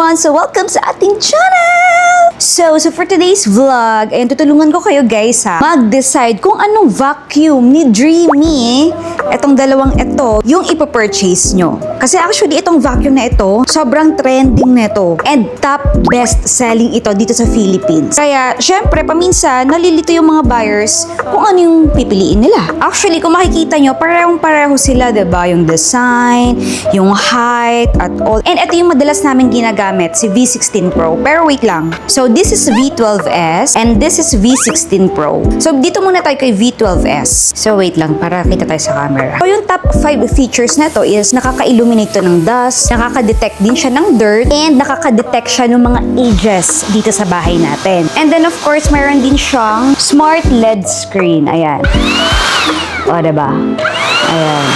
everyone! So welcome sa ating channel! So for today's vlog, ayun, tutulungan ko kayo guys mag-decide kung anong vacuum ni Dreamy, etong dalawang ito, yung ipopurchase nyo. Kasi actually itong vacuum na ito, sobrang trending na ito. And top best selling ito dito sa Philippines. Kaya syempre, paminsan, nalilito yung mga buyers kung ano yung pipiliin nila. Actually, kung makikita nyo, parehong-pareho sila, diba? Yung design, yung height, at all. And ito yung madalas namin ginagamit, si V16 Pro. Pero wait lang. So, this is V12S and this is V16 Pro. So, dito muna tayo kay V12S. So, wait lang para kita tayo sa camera. So, yung top 5 features na to is nakaka-illuminate to ng dust, nakaka-detect din siya ng dirt, and nakaka-detect siya ng mga ages dito sa bahay natin. And then, of course, mayroon din siyang smart LED screen. Ayan. O, diba? Ayan.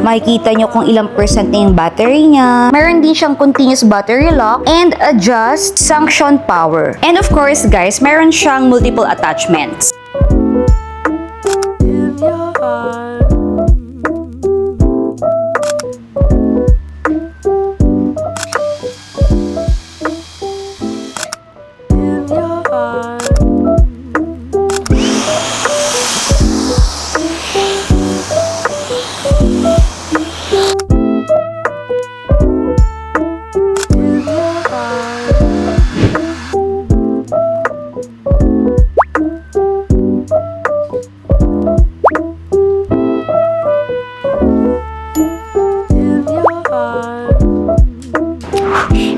Makikita nyo kung ilang percent na yung battery niya. Meron din siyang continuous battery lock and adjust sanction power. And of course, guys, meron siyang multiple attachments.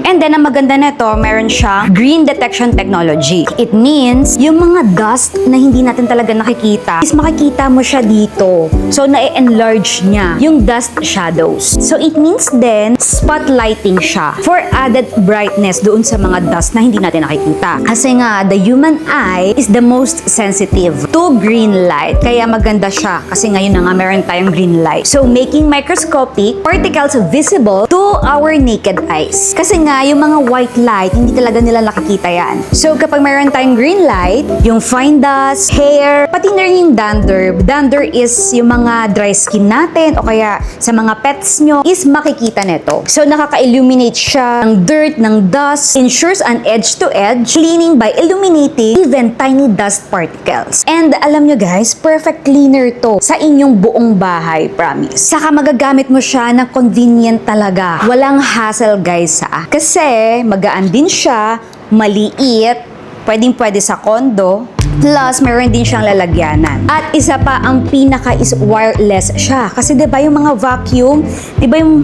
And then, ang maganda nito, meron siyang green detection technology. It means, yung mga dust na hindi natin talaga nakikita, is makikita mo siya dito. So, na-enlarge niya yung dust shadows. So, it means then, spotlighting siya for added brightness doon sa mga dust na hindi natin nakikita. Kasi nga, the human eye is the most sensitive to green light. Kaya maganda siya. Kasi ngayon na nga, meron tayong green light. So, making microscopic particles visible to our naked eyes. Kasi nga, yung mga white light, hindi talaga nila nakikita yan. So, kapag mayroon tayong green light, yung fine dust, hair, pati na rin yung dander. Dander is yung mga dry skin natin o kaya sa mga pets nyo is makikita nito. So, nakaka-illuminate siya ng dirt, ng dust, ensures an edge-to-edge cleaning by illuminating even tiny dust particles. And alam nyo guys, perfect cleaner to sa inyong buong bahay, promise. Saka magagamit mo siya ng convenient talaga. Walang hassle guys Kasi magaan din siya, maliit, pwedeng-pwede sa kondo, plus meron din siyang lalagyanan. At isa pa, ang pinaka is wireless siya. Kasi 'di ba yung mga vacuum, 'di ba yung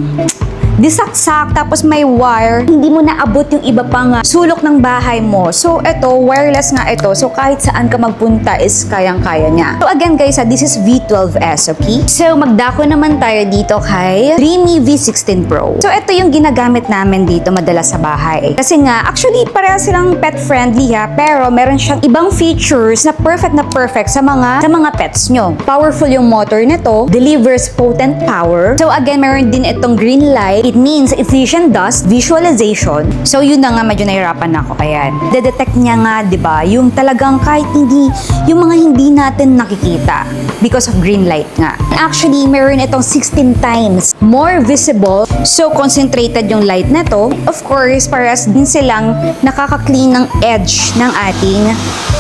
disaksak tapos may wire, hindi mo naabot yung iba pang sulok ng bahay mo. So ito, wireless nga ito. So kahit saan ka magpunta is kayang-kaya niya. So again guys, this is V12S, okay? So magdako naman tayo dito kay Dreamy V16 Pro. So ito yung ginagamit namin dito madalas sa bahay. Kasi nga, actually pareha silang pet friendly pero meron siyang ibang features na perfect sa mga pets nyo. Powerful yung motor nito, delivers potent power. So again, meron din itong green light. It means efficient dust visualization. So yun na nga, medyo nahirapan ako kaya. De-detect niya nga, 'di ba? Yung talagang kahit yung mga hindi natin nakikita because of green light nga. Actually, meron itong 16 times more visible. So concentrated yung light nito. Of course, paras din silang nakaka-clean ng edge ng ating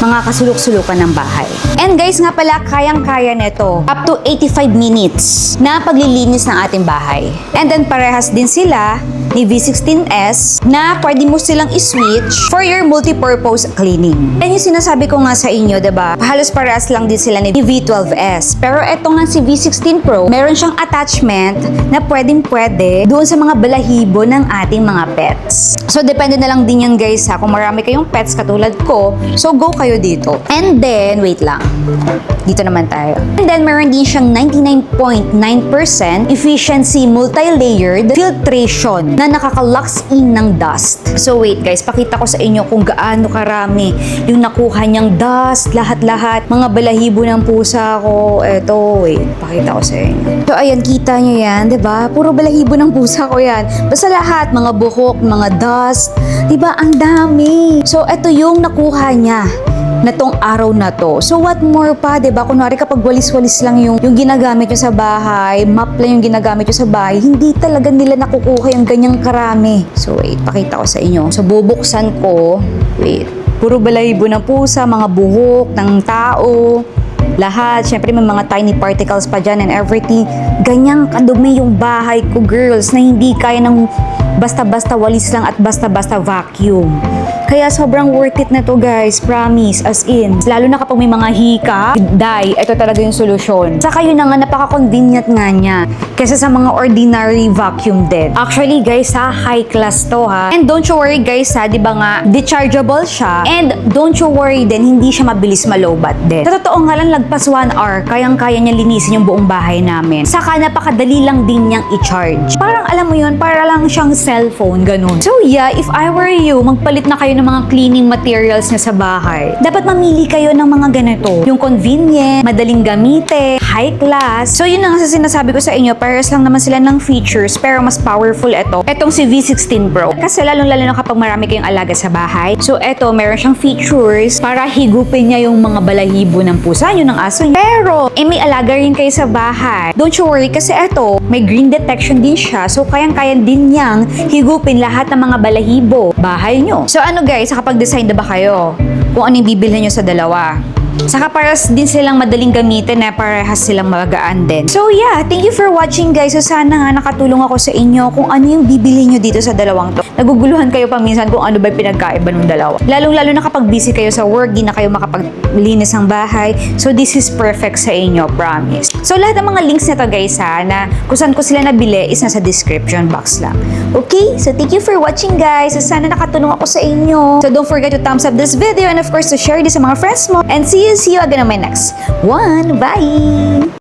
mga kasulok-sulukan ng bahay. And guys, nga pala, kayang-kaya nito up to 85 minutes na paglilinis ng ating bahay. And then parehas din sila ni V16S na pwede mo silang i-switch for your multi-purpose cleaning. And yung sinasabi ko nga sa inyo, diba? Halos parehas lang din sila ni V12S. Pero eto nga si V16 Pro, meron siyang attachment na pwedeng-pwede doon sa mga balahibo ng ating mga pets. So, depende na lang din yan guys kung marami kayong pets katulad ko, so go kayo dito. And then, wait lang. Dito naman tayo. And then, meron din siyang 99.9% efficiency multi-layered filtration na nakaka-locks in ng dust. So, wait guys, pakita ko sa inyo kung gaano karami yung nakuha niyang dust, lahat-lahat. Mga balahibo ng pusa ko. Eto, wait, pakita ko sa inyo. So, ayan, kita niyo yan, diba? Puro balahibo ng pusa ko yan. Basta lahat, mga buhok, mga dust. Diba? Ang dami. So, eto yung nakuha niya. na tong araw na to. So what more pa, 'di ba? Kunwari kapag walis-walis lang yung ginagamit nyo sa bahay, map lang yung ginagamit nyo sa bahay, hindi talaga nila nakukuha yung ganyang karami. So wait, pakita ko sa inyo. So bubuksan ko. Wait. Puro balahibo ng pusa, mga buhok ng tao, lahat. Siyempre may mga tiny particles pa dyan and everything. Ganyang kadumi yung bahay ko, girls, na hindi kaya ng basta-basta walis lang at basta-basta vacuum. Kaya sobrang worth it na to, guys. Promise. As in. Lalo na kapag may mga hika, dye, ito talaga yung solusyon. Saka yun na nga, napaka-convenient nga niya. Kesa sa mga ordinary vacuum din. Actually, guys, high class to, ha. And don't you worry, guys, di ba nga, dechargeable siya. And don't you worry din, hindi siya mabilis malobat din. Sa totoo nga lang, lagpas 1 hour, kayang-kaya niya linisin yung buong bahay namin. Saka napakadali lang din niyang i-charge. Parang alam mo yun, para lang siyang cellphone, ganun. So yeah, if I were you, magpalit na kayo ng mga cleaning materials niya sa bahay. Dapat mamili kayo ng mga ganito. Yung convenient, madaling gamitin, high class. So yun na nga sa sinasabi ko sa inyo, pares lang naman sila ng features, pero mas powerful ito. Etong si V16 Pro. Kasi lalong-lalo na kapag marami kayong alaga sa bahay. So eto, meron siyang features para higupin niya yung mga balahibo ng pusa nyo, ng aso nyo. Pero, may alaga rin kayo sa bahay. Don't you worry, kasi eto, may green detection din siya. So kayang-kaya din niyang higupin lahat ng mga balahibo bahay nyo. So ano guys, nakapag-design na ba kayo kung ano yung bibilhin nyo sa dalawa? Saka paras din silang madaling gamitin na parehas silang magaan din. So yeah, thank you for watching, guys. So sana nga nakatulong ako sa inyo kung ano yung bibili nyo dito sa dalawang to. Naguguluhan kayo pa minsan kung ano ba yung pinagkaiba ng dalawa. Lalong-lalo na kapag busy kayo sa work, di na kayo makapaglinis ng bahay. So this is perfect sa inyo, promise. So lahat ng mga links nito, guys, na kung saan ko sila nabili is nasa description box lang. Okay? So thank you for watching, guys. So sana nakatulong ako sa inyo. So don't forget to thumbs up this video and of course to share this sa mga friends mo. And see you again on my next one. Bye!